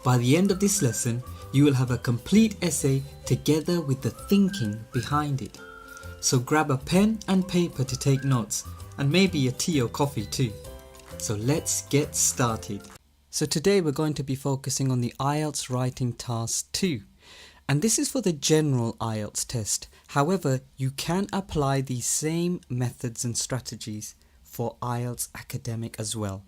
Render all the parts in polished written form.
By the end of this lesson, you will have a complete essay together with the thinking behind it. So grab a pen and paper to take notes, and maybe a tea or coffee too. So let's get started. So today we're going to be focusing on the IELTS Writing Task 2. And this is for the general IELTS test. However, you can apply these same methods and strategies for IELTS Academic as well.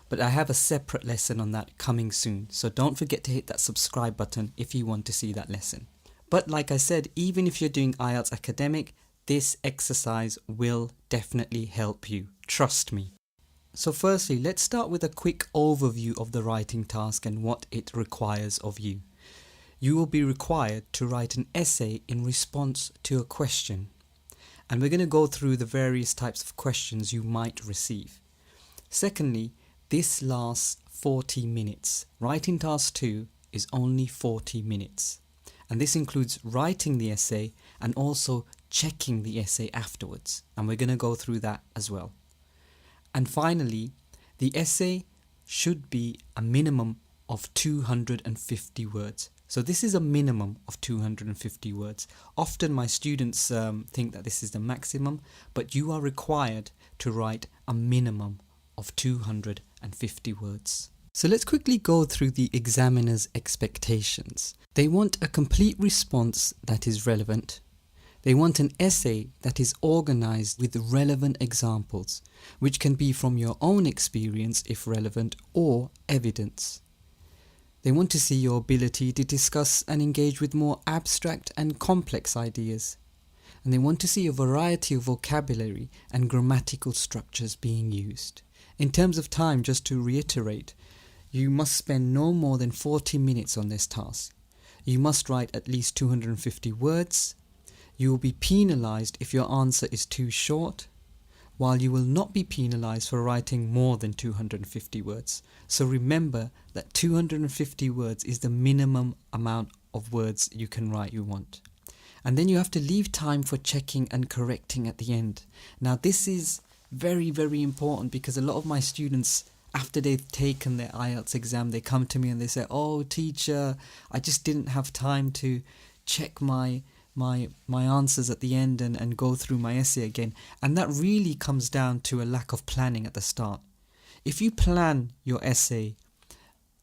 But I have a separate lesson on that coming soon, so don't forget to hit that subscribe button if you want to see that lesson. But like I said, even if you're doing IELTS Academic, this exercise will definitely help you, trust me. So firstly, let's start with a quick overview of the writing task and what it requires of you. You will be required to write an essay in response to a question. And we're going to go through the various types of questions you might receive. Secondly, this lasts 40 minutes. Writing task 2 is only 40 minutes. And this includes writing the essay and also checking the essay afterwards. And we're going to go through that as well. And finally, the essay should be a minimum of 250 words. So this is a minimum of 250 words. Often my students think that this is the maximum, but you are required to write a minimum of 250 words. So let's quickly go through the examiner's expectations. They want a complete response that is relevant. They want an essay that is organized with relevant examples, which can be from your own experience if relevant, or evidence. They want to see your ability to discuss and engage with more abstract and complex ideas. And they want to see a variety of vocabulary and grammatical structures being used. In terms of time, just to reiterate, you must spend no more than 40 minutes on this task. You must write at least 250 words. You will be penalized if your answer is too short, while you will not be penalized for writing more than 250 words. So remember that 250 words is the minimum amount of words you can write you want. And then you have to leave time for checking and correcting at the end. Now this is very, very important because a lot of my students, after they've taken their IELTS exam, they come to me and they say, "Oh teacher, I just didn't have time to check my answers at the end and go through my essay again." And that really comes down to a lack of planning at the start. If you plan your essay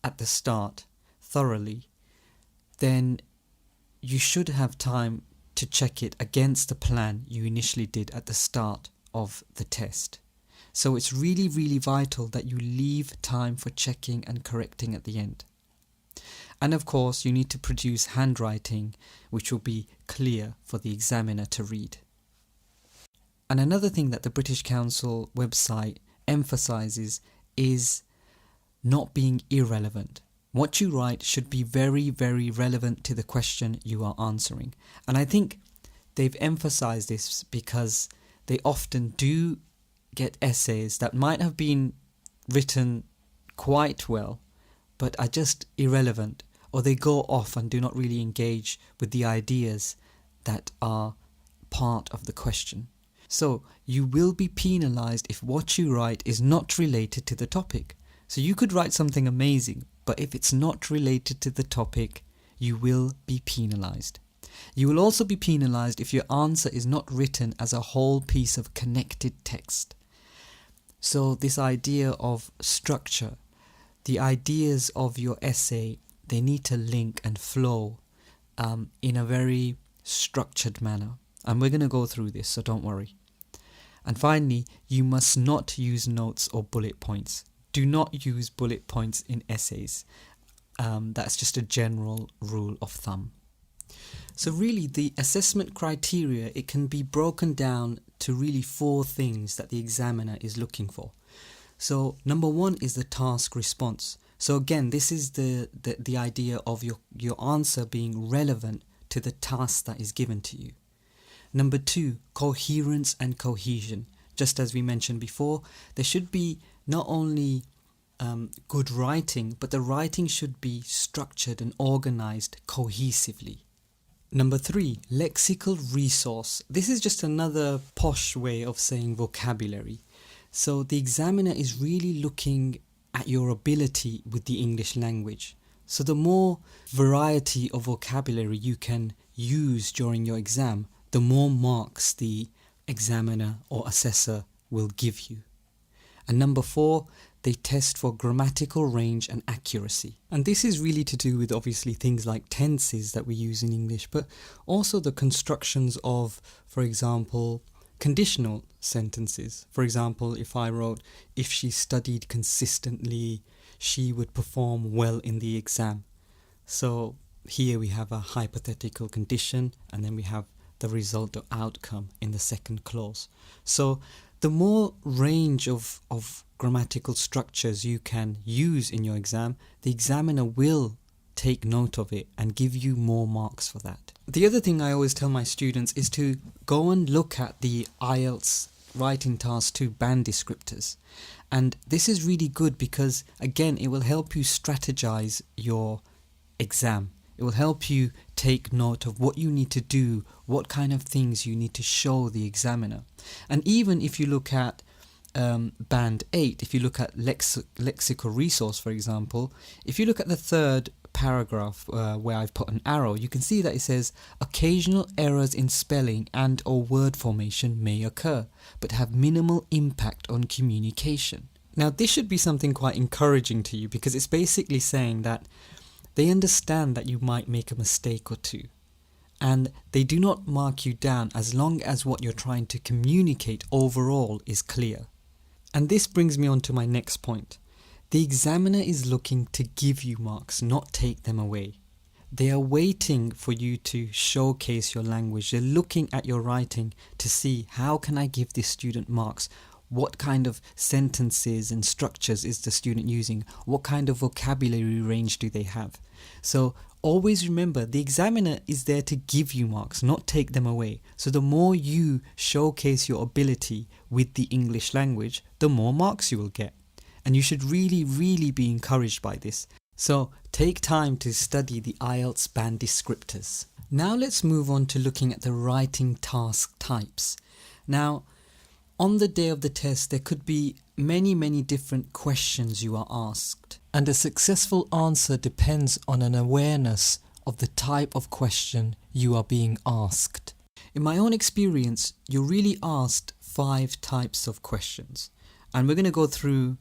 at the start thoroughly, then you should have time to check it against the plan you initially did at the start of the test. So it's really, really vital that you leave time for checking and correcting at the end. And of course, you need to produce handwriting which will be clear for the examiner to read. And another thing that the British Council website emphasizes is not being irrelevant. What you write should be very, very relevant to the question you are answering. And I think they've emphasized this because they often do get essays that might have been written quite well, but are just irrelevant, or they go off and do not really engage with the ideas that are part of the question. So you will be penalized if what you write is not related to the topic. So you could write something amazing, but if it's not related to the topic, you will be penalized. You will also be penalized if your answer is not written as a whole piece of connected text. So this idea of structure, the ideas of your essay, they need to link and flow in a very structured manner. And we're going to go through this, so don't worry. And finally, you must not use notes or bullet points. Do not use bullet points in essays. That's just a general rule of thumb. So really, the assessment criteria, it can be broken down to really 4 things that the examiner is looking for. So number 1 is the task response. So again, this is the idea of your answer being relevant to the task that is given to you. Number 2, coherence and cohesion. Just as we mentioned before, there should be not only good writing, but the writing should be structured and organized cohesively. Number 3, lexical resource. This is just another posh way of saying vocabulary. So the examiner is really looking at your ability with the English language. So the more variety of vocabulary you can use during your exam, the more marks the examiner or assessor will give you. And number 4, they test for grammatical range and accuracy. And this is really to do with obviously things like tenses that we use in English, but also the constructions of, for example, conditional sentences. For example, if I wrote, if she studied consistently, she would perform well in the exam. So here we have a hypothetical condition, and then we have the result or outcome in the second clause. So the more range of grammatical structures you can use in your exam, the examiner will take note of it and give you more marks for that. The other thing I always tell my students is to go and look at the IELTS Writing Task 2 band descriptors. And this is really good because, again, it will help you strategize your exam. It will help you take note of what you need to do, what kind of things you need to show the examiner. And even if you look at Band 8, if you look at lexical resource, for example, if you look at the third paragraph where I've put an arrow, you can see that it says occasional errors in spelling and or word formation may occur, but have minimal impact on communication. Now this should be something quite encouraging to you, because it's basically saying that they understand that you might make a mistake or two, and they do not mark you down as long as what you're trying to communicate overall is clear. And this brings me on to my next point. The examiner is looking to give you marks, not take them away. They are waiting for you to showcase your language. They're looking at your writing to see, how can I give this student marks? What kind of sentences and structures is the student using? What kind of vocabulary range do they have? So always remember, the examiner is there to give you marks, not take them away. So the more you showcase your ability with the English language, the more marks you will get. And you should really, really be encouraged by this. So take time to study the IELTS band descriptors. Now let's move on to looking at the writing task types. Now, on the day of the test, there could be many different questions you are asked. And a successful answer depends on an awareness of the type of question you are being asked. In my own experience, you're really asked 5 types of questions. And we're going to go through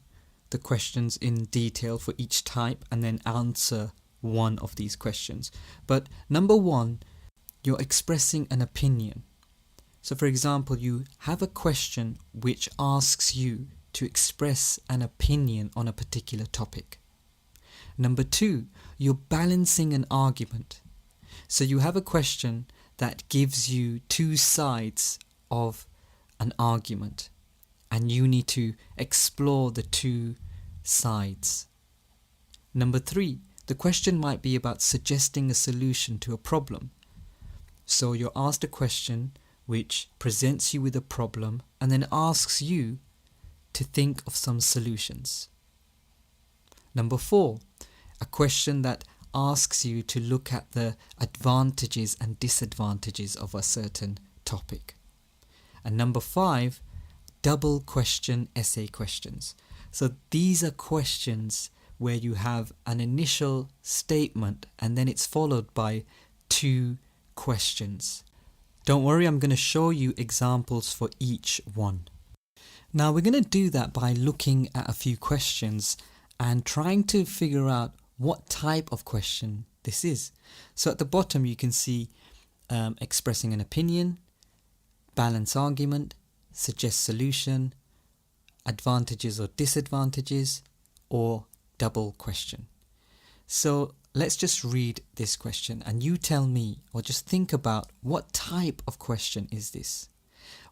the questions in detail for each type and then answer one of these questions. But number 1, you're expressing an opinion. So for example, you have a question which asks you to express an opinion on a particular topic. Number 2, you're balancing an argument. So you have a question that gives you 2 sides of an argument, and you need to explore the 2 sides. Number 3, the question might be about suggesting a solution to a problem. So you're asked a question which presents you with a problem and then asks you to think of some solutions. Number 4, a question that asks you to look at the advantages and disadvantages of a certain topic. And number 5, double question essay questions. So these are questions where you have an initial statement and then it's followed by 2 questions. Don't worry, I'm going to show you examples for each one. Now we're going to do that by looking at a few questions and trying to figure out what type of question this is. So at the bottom you can see expressing an opinion, balance argument, suggest solution, advantages or disadvantages, or double question. So let's just read this question and you tell me, or just think about, what type of question is this?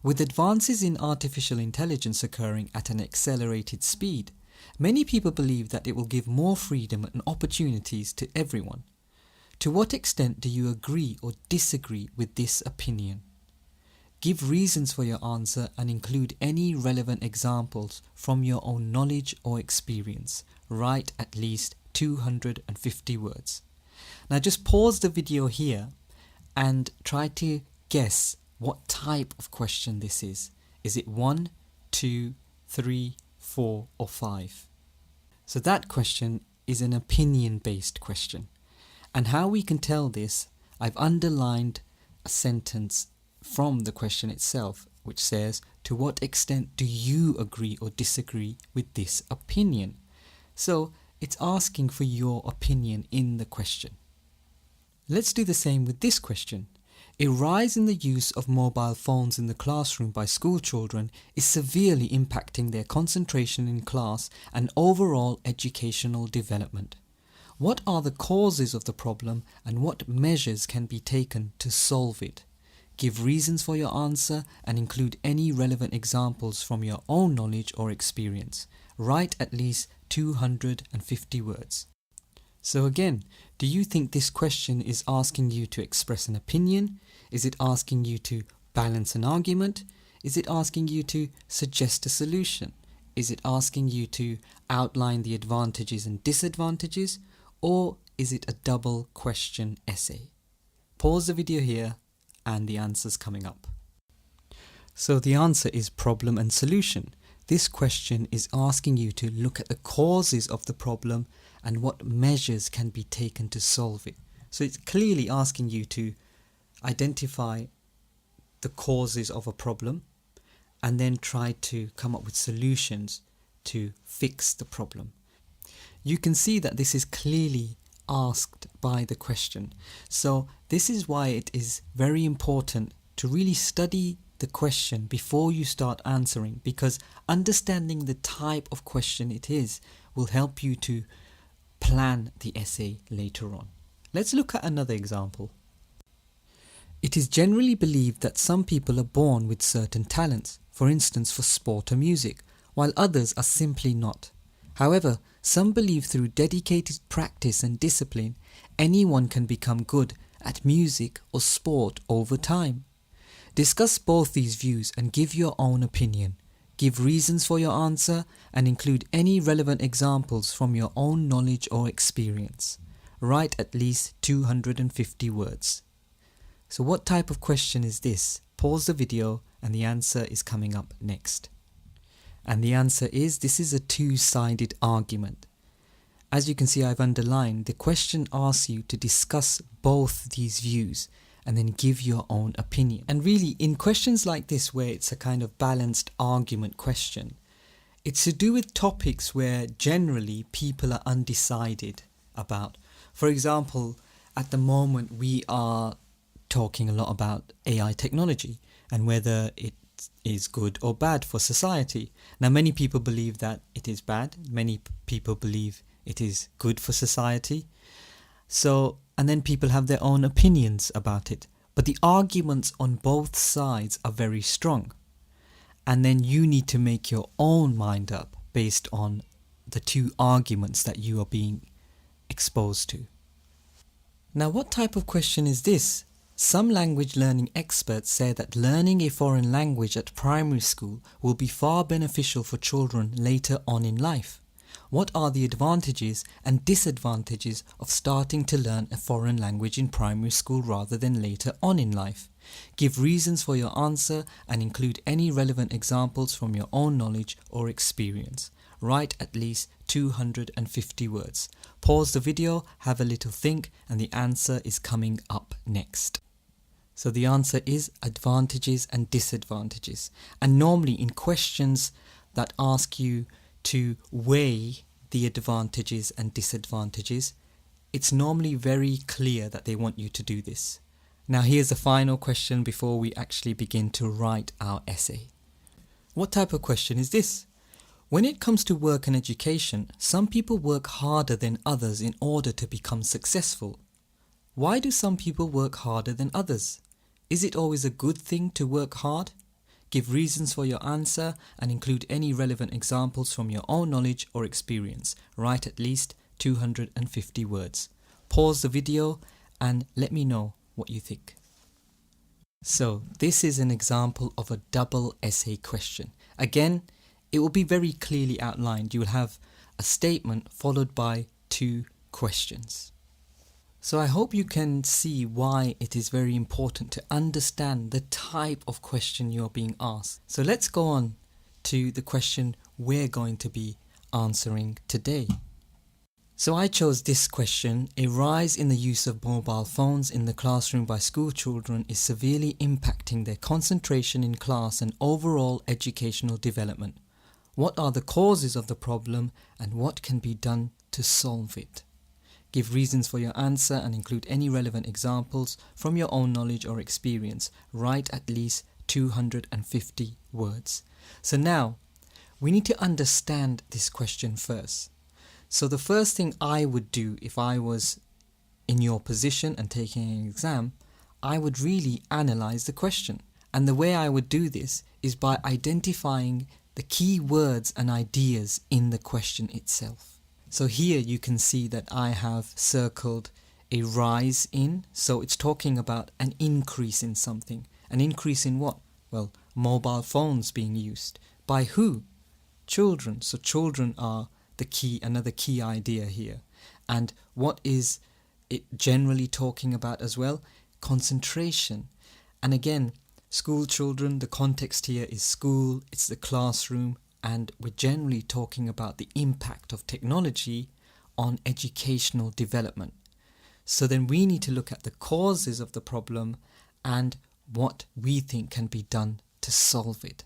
With advances in artificial intelligence occurring at an accelerated speed, many people believe that it will give more freedom and opportunities to everyone. To what extent do you agree or disagree with this opinion? Give reasons for your answer and include any relevant examples from your own knowledge or experience. Write at least 250 words. Now just pause the video here and try to guess what type of question this is. Is it 1, 2, 3, 4 or 5? So that question is an opinion-based question. And how we can tell this, I've underlined a sentence from the question itself, which says, to what extent do you agree or disagree with this opinion? So it's asking for your opinion in the question. Let's do the same with this question. A rise in the use of mobile phones in the classroom by school children is severely impacting their concentration in class and overall educational development. What are the causes of the problem and what measures can be taken to solve it? Give reasons for your answer and include any relevant examples from your own knowledge or experience. Write at least 250 words. So again, do you think this question is asking you to express an opinion? Is it asking you to balance an argument? Is it asking you to suggest a solution? Is it asking you to outline the advantages and disadvantages? Or is it a double question essay? Pause the video here and the answer's coming up. So the answer is problem and solution. This question is asking you to look at the causes of the problem and what measures can be taken to solve it. So it's clearly asking you to identify the causes of a problem and then try to come up with solutions to fix the problem. You can see that this is clearly asked by the question. So this is why it is very important to really study the question before you start answering, because understanding the type of question it is will help you to plan the essay later on. Let's look at another example. It is generally believed that some people are born with certain talents, for instance for sport or music, while others are simply not. However, some believe through dedicated practice and discipline, anyone can become good at music or sport over time. Discuss both these views and give your own opinion. Give reasons for your answer and include any relevant examples from your own knowledge or experience. Write at least 250 words. So what type of question is this? Pause the video and the answer is coming up next. And the answer is, this is a two-sided argument. As you can see, I've underlined, the question asks you to discuss both these views and then give your own opinion. And really, in questions like this where it's a kind of balanced argument question, it's to do with topics where generally people are undecided about. For example, at the moment we are talking a lot about AI technology and whether it is good or bad for society. Now many people believe that it is bad, many people believe it is good for society. And then people have their own opinions about it. But the arguments on both sides are very strong. And then you need to make your own mind up based on the two arguments that you are being exposed to. Now what type of question is this? Some language learning experts say that learning a foreign language at primary school will be far beneficial for children later on in life. What are the advantages and disadvantages of starting to learn a foreign language in primary school rather than later on in life? Give reasons for your answer and include any relevant examples from your own knowledge or experience. Write at least 250 words. Pause the video, have a little think, and the answer is coming up next. So the answer is advantages and disadvantages. And normally in questions that ask you to weigh the advantages and disadvantages, it's normally very clear that they want you to do this. Now here's the final question before we actually begin to write our essay. What type of question is this? When it comes to work and education, some people work harder than others in order to become successful. Why do some people work harder than others? Is it always a good thing to work hard? Give reasons for your answer and include any relevant examples from your own knowledge or experience. Write at least 250 words. Pause the video and let me know what you think. So this is an example of a double essay question. Again, it will be very clearly outlined. You will have a statement followed by two questions. So I hope you can see why it is very important to understand the type of question you're being asked. So let's go on to the question we're going to be answering today. So I chose this question: a rise in the use of mobile phones in the classroom by school children is severely impacting their concentration in class and overall educational development. What are the causes of the problem and what can be done to solve it? Give reasons for your answer and include any relevant examples from your own knowledge or experience. Write at least 250 words. So now, we need to understand this question first. So the first thing I would do if I was in your position and taking an exam, I would really analyze the question. And the way I would do this is by identifying the key words and ideas in the question itself. So here you can see that I have circled a rise in, so it's talking about an increase in something. An increase in what? Well, mobile phones being used. By who? Children. So children are another key idea here. And what is it generally talking about as well? Concentration. And again, school children, the context here is school, it's the classroom, and we're generally talking about the impact of technology on educational development. So then we need to look at the causes of the problem and what we think can be done to solve it.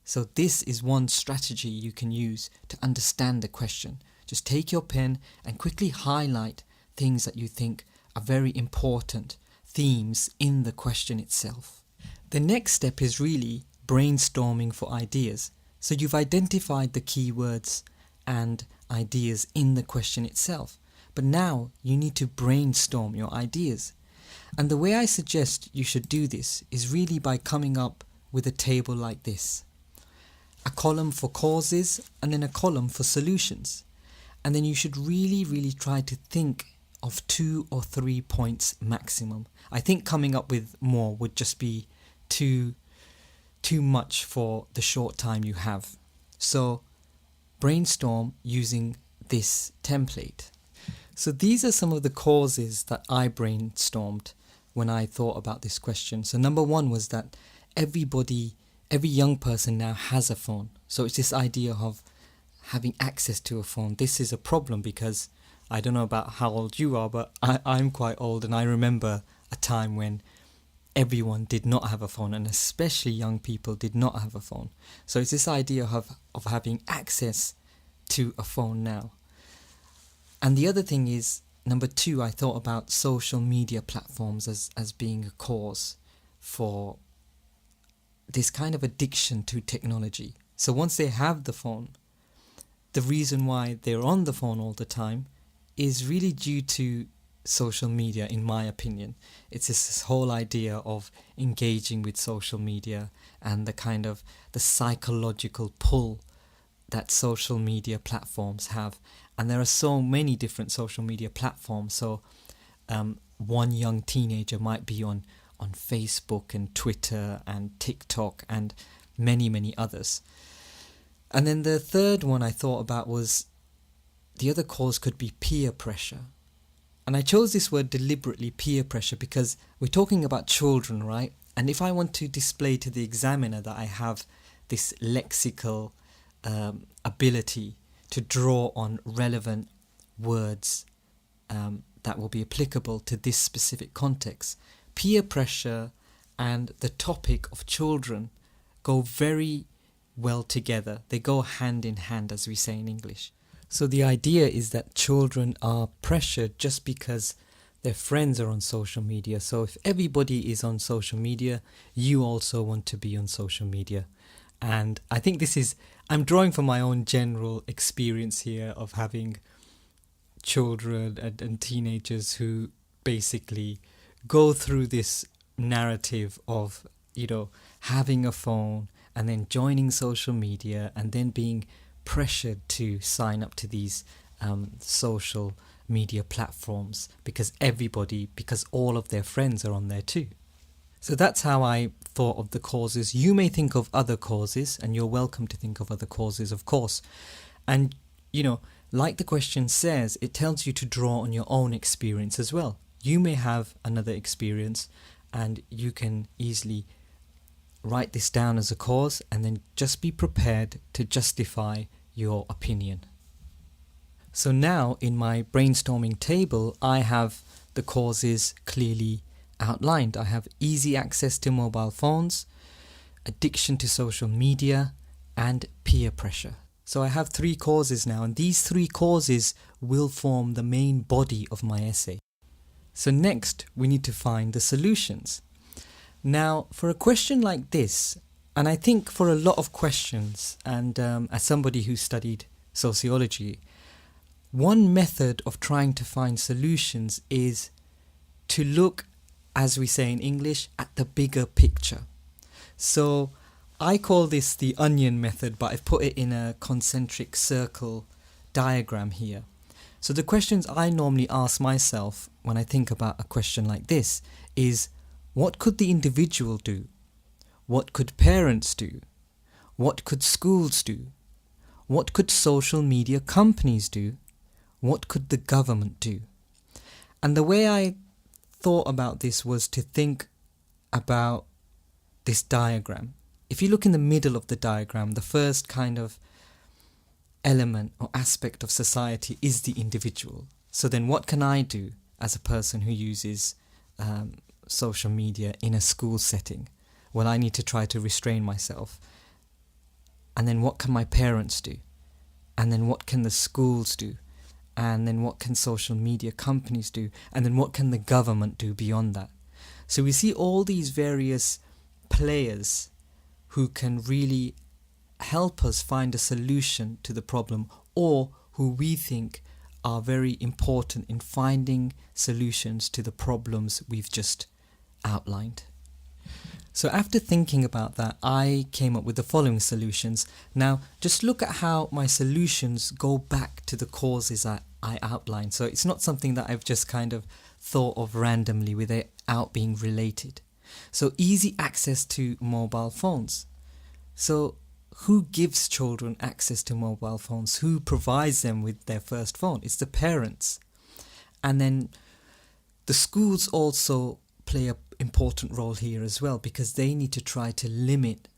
So this is one strategy you can use to understand the question. Just take your pen and quickly highlight things that you think are very important themes in the question itself. The next step is really brainstorming for ideas. So you've identified the keywords and ideas in the question itself. But now you need to brainstorm your ideas. And the way I suggest you should do this is really by coming up with a table like this. A column for causes and then a column for solutions. And then you should really try to think of 2 or 3 points maximum. I think coming up with more would just be too much for the short time you have. So brainstorm using this template. So these are some of the causes that I brainstormed when I thought about this question. So number 1 was that every young person now has a phone. So it's this idea of having access to a phone. This is a problem because I don't know about how old you are, but I'm quite old, and I remember a time when everyone did not have a phone, and especially young people did not have a phone. So it's this idea of having access to a phone now. And the other thing is, number 2, I thought about social media platforms as being a cause for this kind of addiction to technology. So once they have the phone, the reason why they're on the phone all the time is really due to social media, in my opinion. It's this whole idea of engaging with social media and the psychological pull that social media platforms have. And there are so many different social media platforms. So one young teenager might be on Facebook and Twitter and TikTok and many others. And then the third one I thought about was the other cause could be peer pressure. And I chose this word deliberately, peer pressure, because we're talking about children, right? And if I want to display to the examiner that I have this lexical ability to draw on relevant words that will be applicable to this specific context, peer pressure and the topic of children go very well together. They go hand in hand, as we say in English. So the idea is that children are pressured just because their friends are on social media. So if everybody is on social media, you also want to be on social media. And I think I'm drawing from my own general experience here of having children and teenagers who basically go through this narrative of, having a phone and then joining social media and then being pressured to sign up to these social media platforms because all of their friends are on there too. So that's how I thought of the causes. You may think of other causes, and you're welcome to think of other causes, of course. And, like the question says, it tells you to draw on your own experience as well. You may have another experience, and you can easily write this down as a cause, and then just be prepared to justify your opinion. So now in my brainstorming table, I have the causes clearly outlined. I have easy access to mobile phones, addiction to social media, and peer pressure. So I have 3 causes now, and these 3 causes will form the main body of my essay. So next, we need to find the solutions. Now, for a question like this, and I think for a lot of questions, and as somebody who studied sociology, one method of trying to find solutions is to look, as we say in English, at the bigger picture. So I call this the onion method, but I've put it in a concentric circle diagram here. So the questions I normally ask myself when I think about a question like this is, what could the individual do? What could parents do? What could schools do? What could social media companies do? What could the government do? And the way I thought about this was to think about this diagram. If you look in the middle of the diagram, the first kind of element or aspect of society is the individual. So then what can I do as a person who uses social media in a school setting? Well, I need to try to restrain myself. And then what can my parents do? And then what can the schools do? And then what can social media companies do? And then what can the government do beyond that? So we see all these various players who can really help us find a solution to the problem, or who we think are very important in finding solutions to the problems we've just outlined. So after thinking about that, I came up with the following solutions. Now, just look at how my solutions go back to the causes I outlined. So it's not something that I've just kind of thought of randomly without being related. So easy access to mobile phones. So who gives children access to mobile phones? Who provides them with their first phone? It's the parents. And then the schools also play an important role here as well, because they need to try to limit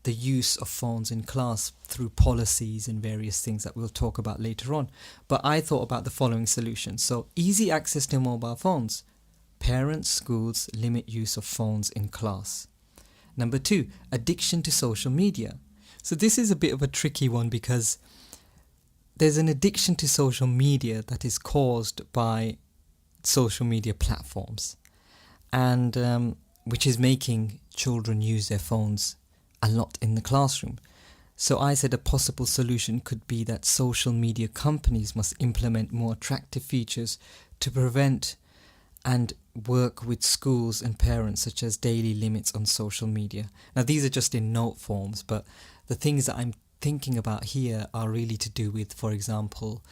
the use of phones in class through policies and various things that we'll talk about later on. But I thought about the following solutions. So easy access to mobile phones. Parents, schools limit use of phones in class. Number 2, addiction to social media. So this is a bit of a tricky one, because there's an addiction to social media that is caused by social media platforms, and which is making children use their phones a lot in the classroom. So I said a possible solution could be that social media companies must implement more attractive features to prevent and work with schools and parents, such as daily limits on social media. Now these are just in note forms, but the things that I'm thinking about here are really to do with, for example,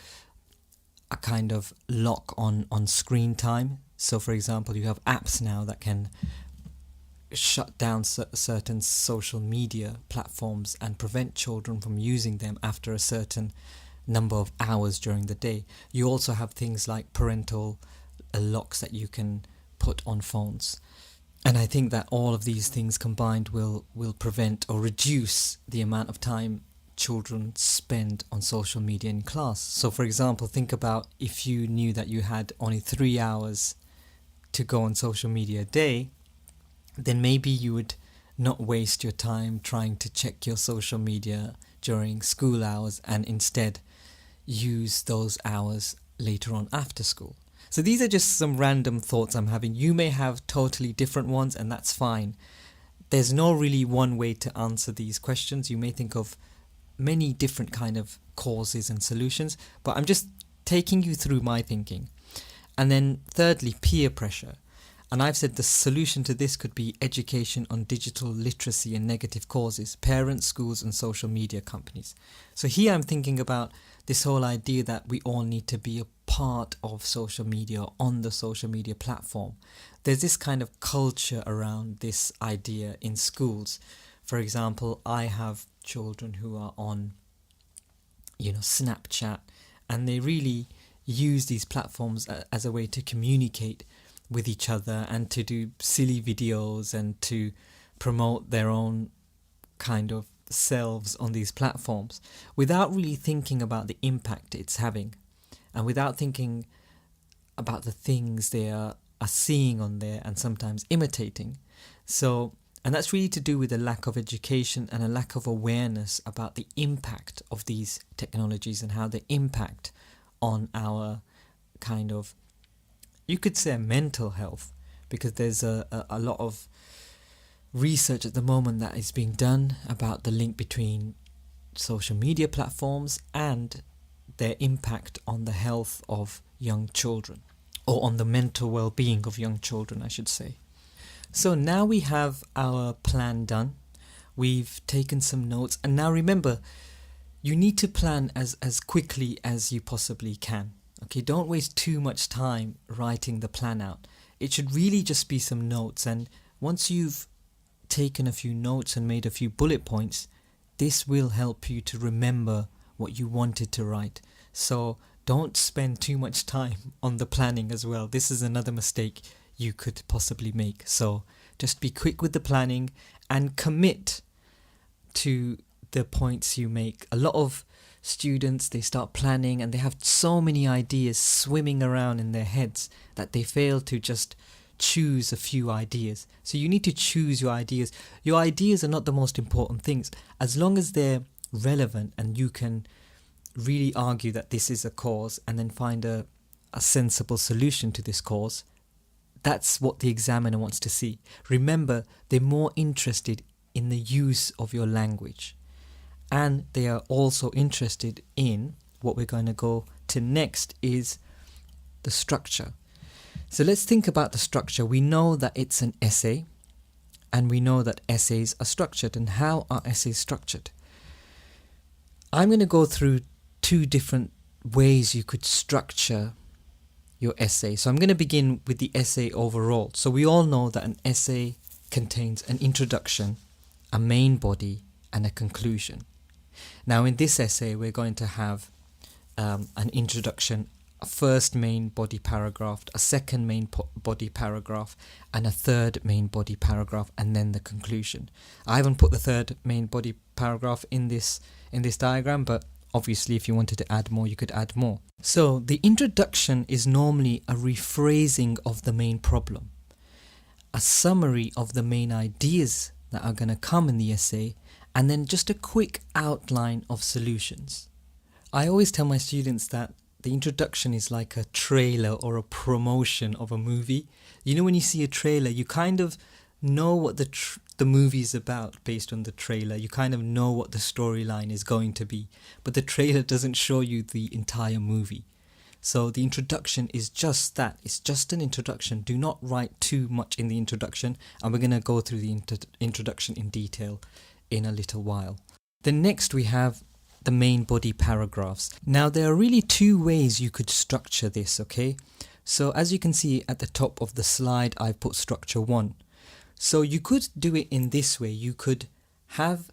a kind of lock on screen time. So for example, you have apps now that can shut down certain social media platforms and prevent children from using them after a certain number of hours during the day. You also have things like parental locks that you can put on phones. And I think that all of these things combined will prevent or reduce the amount of time children spend on social media in class. So for example, think about if you knew that you had only 3 hours to go on social media a day, then maybe you would not waste your time trying to check your social media during school hours, and instead use those hours later on after school. So these are just some random thoughts I'm having. You may have totally different ones, and that's fine. There's no really one way to answer these questions. You may think of many different kind of causes and solutions, but I'm just taking you through my thinking. And then thirdly, peer pressure. And I've said the solution to this could be education on digital literacy and negative causes, parents, schools and social media companies. So here I'm thinking about this whole idea that we all need to be a part of social media, on the social media platform. There's this kind of culture around this idea in schools. For example, I have children who are on, Snapchat, and they really use these platforms as a way to communicate with each other and to do silly videos and to promote their own kind of selves on these platforms without really thinking about the impact it's having. and without thinking about the things they are seeing on there and sometimes imitating. So, and that's really to do with a lack of education and a lack of awareness about the impact of these technologies and how they impact on our kind of, you could say, mental health, because there's a lot of research at the moment that is being done about the link between social media platforms and their impact on the health of young children, or on the mental well-being of young children, I should say. So now we have our plan done. We've taken some notes, and now remember, you need to plan as quickly as you possibly can. Okay, don't waste too much time writing the plan out. It should really just be some notes, and once you've taken a few notes and made a few bullet points, this will help you to remember what you wanted to write. So don't spend too much time on the planning as well. This is another mistake you could possibly make. So just be quick with the planning and commit to the points you make. A lot of students, they start planning and they have so many ideas swimming around in their heads that they fail to just choose a few ideas. So you need to choose your ideas. Your ideas are not the most important things. As long as they're relevant and you can really argue that this is a cause and then find a sensible solution to this cause, that's what the examiner wants to see. Remember, they're more interested in the use of your language, and they are also interested in what we're going to go to next is the structure. So let's think about the structure. We know that it's an essay, and we know that essays are structured. And how are essays structured? I'm going to go through two different ways you could structure your essay. So I'm going to begin with the essay overall. So we all know that an essay contains an introduction, a main body, and a conclusion. Now in this essay we're going to have an introduction, a first main body paragraph, a second main body paragraph, and a third main body paragraph, and then the conclusion. I haven't put the third main body paragraph in this diagram, but obviously if you wanted to add more, you could add more. So the introduction is normally a rephrasing of the main problem, a summary of the main ideas that are going to come in the essay, and then just a quick outline of solutions. I always tell my students that the introduction is like a trailer or a promotion of a movie. You know, when you see a trailer, you kind of know what the movie is about based on the trailer. You kind of know what the storyline is going to be, but the trailer doesn't show you the entire movie. So the introduction is just that. It's just an introduction. Do not write too much in the introduction, and we're going to go through the introduction in detail in a little while. Then next we have the main body paragraphs. Now there are really two ways you could structure this, okay? So as you can see at the top of the slide, I've put structure 1. So you could do it in this way. You could have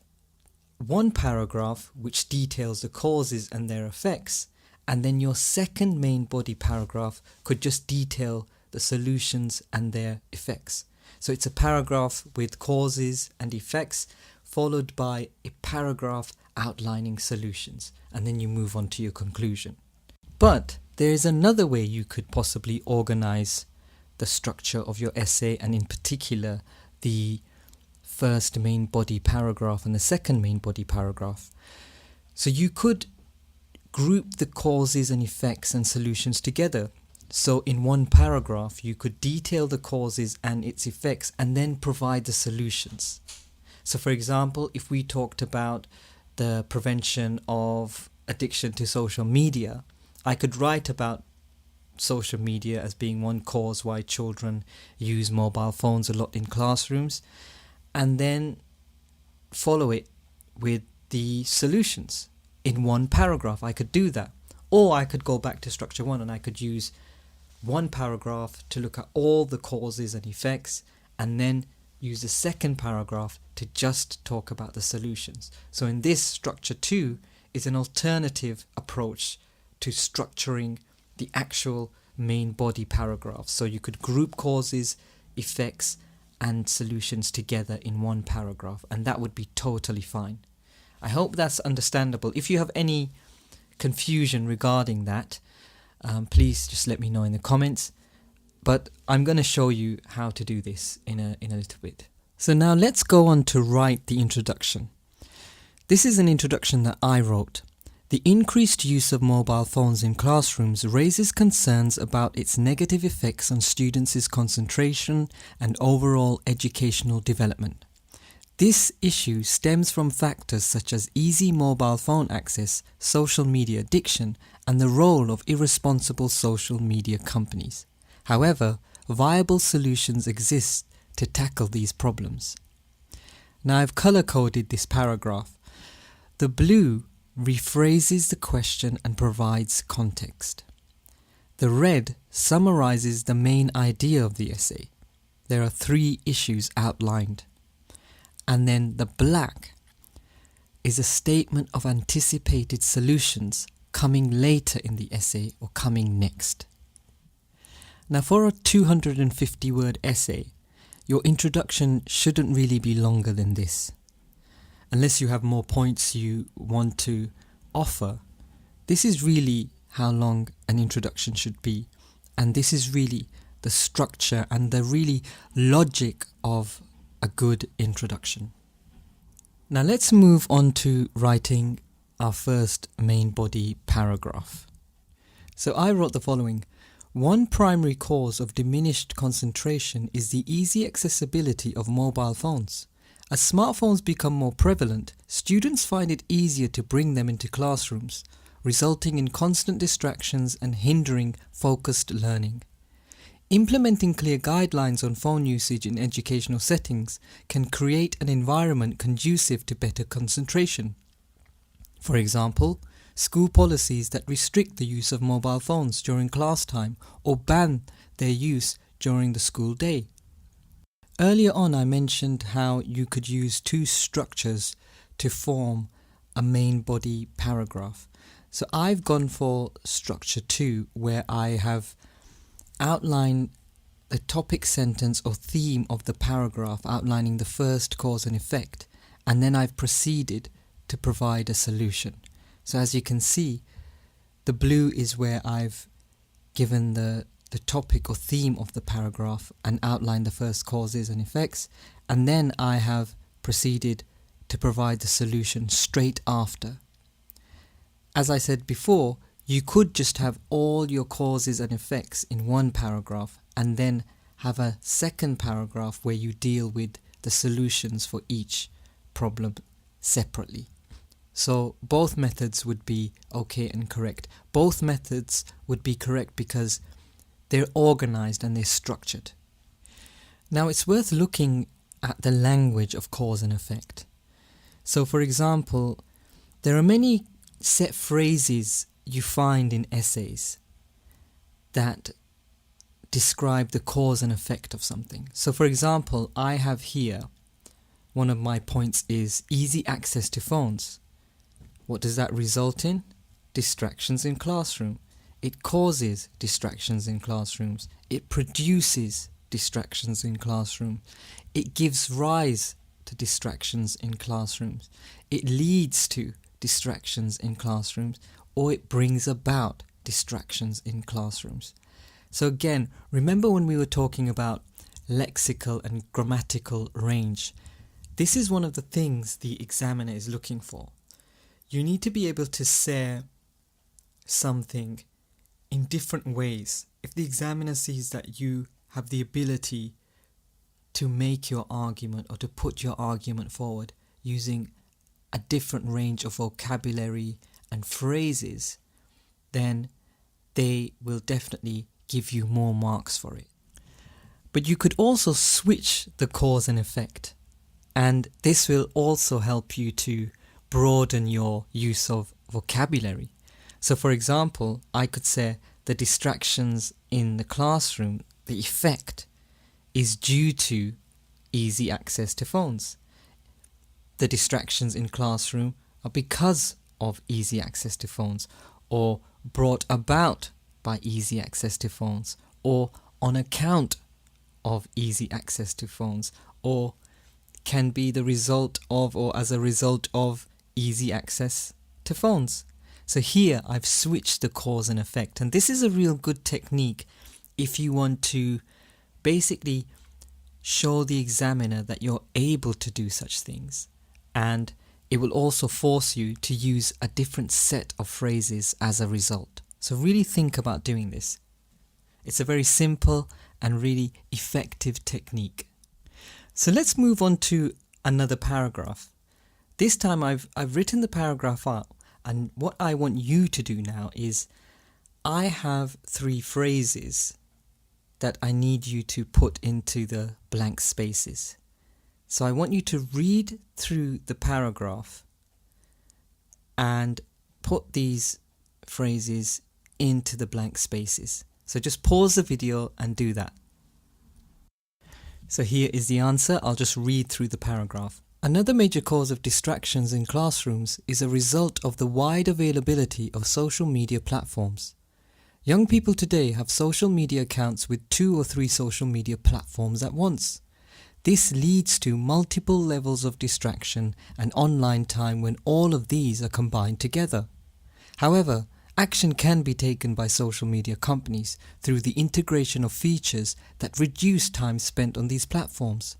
one paragraph which details the causes and their effects, and then your second main body paragraph could just detail the solutions and their effects. So it's a paragraph with causes and effects, followed by a paragraph outlining solutions, and then you move on to your conclusion. But there is another way you could possibly organize the structure of your essay, and in particular the first main body paragraph and the second main body paragraph. So you could group the causes and effects and solutions together. So in one paragraph you could detail the causes and its effects and then provide the solutions. So for example, if we talked about the prevention of addiction to social media, I could write about social media as being one cause why children use mobile phones a lot in classrooms, and then follow it with the solutions in one paragraph. I could do that. Or I could go back to structure 1 and I could use one paragraph to look at all the causes and effects, and then use the second paragraph to just talk about the solutions. So in this, structure 2 is an alternative approach to structuring the actual main body paragraph. So you could group causes, effects, and solutions together in one paragraph, and that would be totally fine. I hope that's understandable. If you have any confusion regarding that, please just let me know in the comments. But I'm going to show you how to do this in a little bit. So now let's go on to write the introduction. This is an introduction that I wrote. The increased use of mobile phones in classrooms raises concerns about its negative effects on students' concentration and overall educational development. This issue stems from factors such as easy mobile phone access, social media addiction, and the role of irresponsible social media companies. However, viable solutions exist to tackle these problems. Now I've color-coded this paragraph. The blue rephrases the question and provides context. The red summarizes the main idea of the essay. There are 3 issues outlined. And then the black is a statement of anticipated solutions coming later in the essay or coming next. Now for a 250 word essay, your introduction shouldn't really be longer than this. Unless you have more points you want to offer, this is really how long an introduction should be. And this is really the structure and the really logic of a good introduction. Now let's move on to writing our first main body paragraph. So I wrote the following. One primary cause of diminished concentration is the easy accessibility of mobile phones. As smartphones become more prevalent, students find it easier to bring them into classrooms, resulting in constant distractions and hindering focused learning. Implementing clear guidelines on phone usage in educational settings can create an environment conducive to better concentration. For example, school policies that restrict the use of mobile phones during class time or ban their use during the school day. Earlier on I mentioned how you could use 2 structures to form a main body paragraph. So I've gone for structure 2, where I have outlined the topic sentence or theme of the paragraph, outlining the first cause and effect, and then I've proceeded to provide a solution. So as you can see, the blue is where I've given the topic or theme of the paragraph and outlined the first causes and effects, and then I have proceeded to provide the solution straight after. As I said before, you could just have all your causes and effects in one paragraph and then have a second paragraph where you deal with the solutions for each problem separately. So both methods would be okay and correct. Both methods would be correct because they're organized and they're structured. Now it's worth looking at the language of cause and effect. So for example, there are many set phrases you find in essays that describe the cause and effect of something. So for example, I have here, one of my points is easy access to phones. What does that result in? Distractions in classroom. It causes distractions in classrooms. It produces distractions in classroom. It gives rise to distractions in classrooms. It leads to distractions in classrooms, or it brings about distractions in classrooms. So again, remember when we were talking about lexical and grammatical range? This is one of the things the examiner is looking for. You need to be able to say something in different ways. If the examiner sees that you have the ability to make your argument or to put your argument forward using a different range of vocabulary and phrases, then they will definitely give you more marks for it. But you could also switch the cause and effect, and this will also help you to broaden your use of vocabulary. So for example, I could say the distractions in the classroom, the effect is due to easy access to phones. The distractions in classroom are because of easy access to phones, or brought about by easy access to phones, or on account of easy access to phones, or can be the result of or as a result of easy access to phones. So here I've switched the cause and effect, and this is a real good technique if you want to basically show the examiner that you're able to do such things, and it will also force you to use a different set of phrases as a result. So really think about doing this. It's a very simple and really effective technique. So let's move on to another paragraph. This time I've written the paragraph out, and what I want you to do now is I have 3 phrases that I need you to put into the blank spaces. So I want you to read through the paragraph and put these phrases into the blank spaces. So just pause the video and do that. So here is the answer. I'll just read through the paragraph. Another major cause of distractions in classrooms is a result of the wide availability of social media platforms. Young people today have social media accounts with 2 or 3 social media platforms at once. This leads to multiple levels of distraction and online time when all of these are combined together. However, action can be taken by social media companies through the integration of features that reduce time spent on these platforms.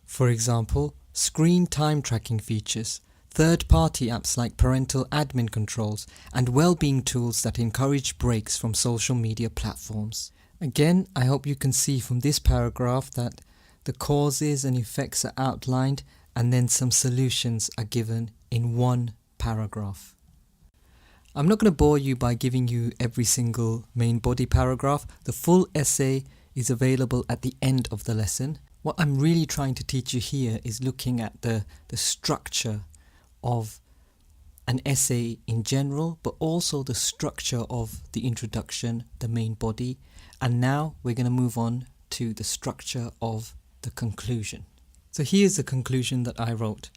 For example, screen time tracking features, third-party apps like parental admin controls, and well-being tools that encourage breaks from social media platforms. Again, I hope you can see from this paragraph that the causes and effects are outlined and then some solutions are given in one paragraph. I'm not going to bore you by giving you every single main body paragraph. The full essay is available at the end of the lesson. What I'm really trying to teach you here is looking at the structure of an essay in general, but also the structure of the introduction, the main body, and now we're going to move on to the structure of the conclusion. So here's the conclusion that I wrote.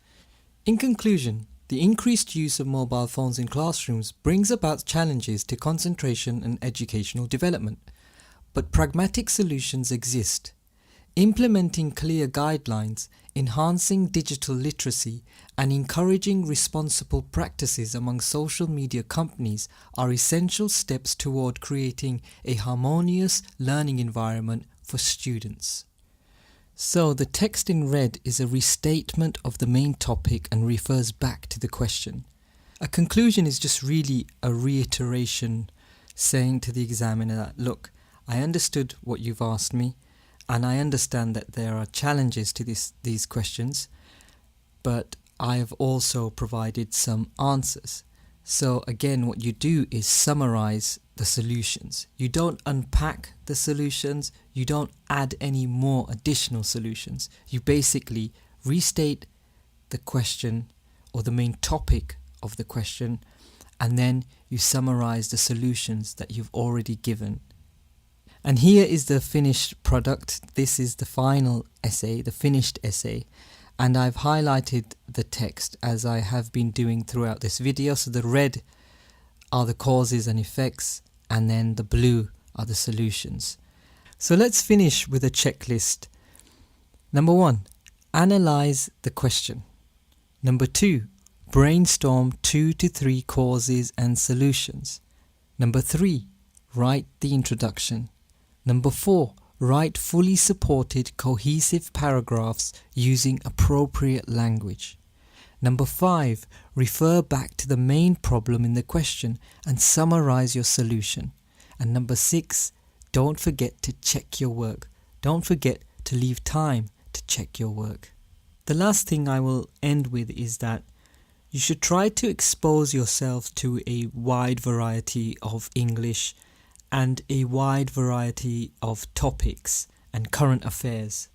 In conclusion, the increased use of mobile phones in classrooms brings about challenges to concentration and educational development, but pragmatic solutions exist. Implementing clear guidelines, enhancing digital literacy, and encouraging responsible practices among social media companies are essential steps toward creating a harmonious learning environment for students. So the text in red is a restatement of the main topic and refers back to the question. A conclusion is just really a reiteration saying to the examiner that, look, I understood what you've asked me, and I understand that there are challenges to these questions, but I have also provided some answers. So again, what you do is summarize the solutions. You don't unpack the solutions, you don't add any more additional solutions. You basically restate the question or the main topic of the question, and then you summarize the solutions that you've already given. And here is the finished product. This is the final essay, the finished essay. And I've highlighted the text as I have been doing throughout this video. So the red are the causes and effects, and then the blue are the solutions. So let's finish with a checklist. Number 1, analyze the question. Number 2, brainstorm 2 to 3 causes and solutions. Number 3, write the introduction. Number 4, write fully supported cohesive paragraphs using appropriate language. Number 5, refer back to the main problem in the question and summarize your solution. And number 6, don't forget to check your work. Don't forget to leave time to check your work. The last thing I will end with is that you should try to expose yourself to a wide variety of English and a wide variety of topics and current affairs.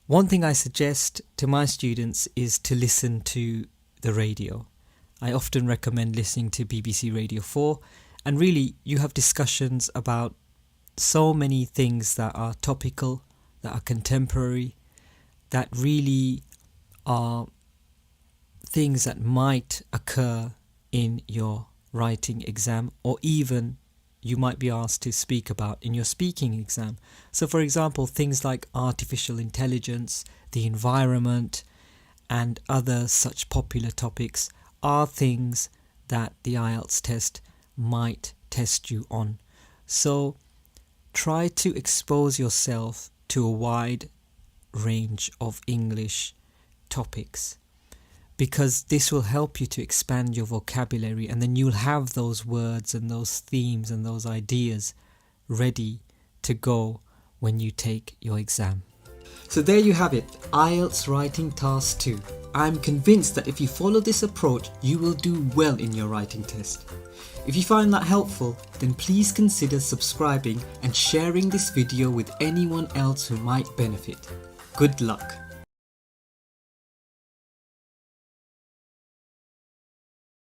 One thing I suggest to my students is to listen to the radio. I often recommend listening to BBC Radio 4, and really you have discussions about so many things that are topical, that are contemporary, that really are things that might occur in your writing exam, or even you might be asked to speak about in your speaking exam. So for example, things like artificial intelligence, the environment, and other such popular topics are things that the IELTS test might test you on. So try to expose yourself to a wide range of English topics, because this will help you to expand your vocabulary, and then you'll have those words and those themes and those ideas ready to go when you take your exam. So there you have it, IELTS Writing Task 2. I'm convinced that if you follow this approach, you will do well in your writing test. If you find that helpful, then please consider subscribing and sharing this video with anyone else who might benefit. Good luck!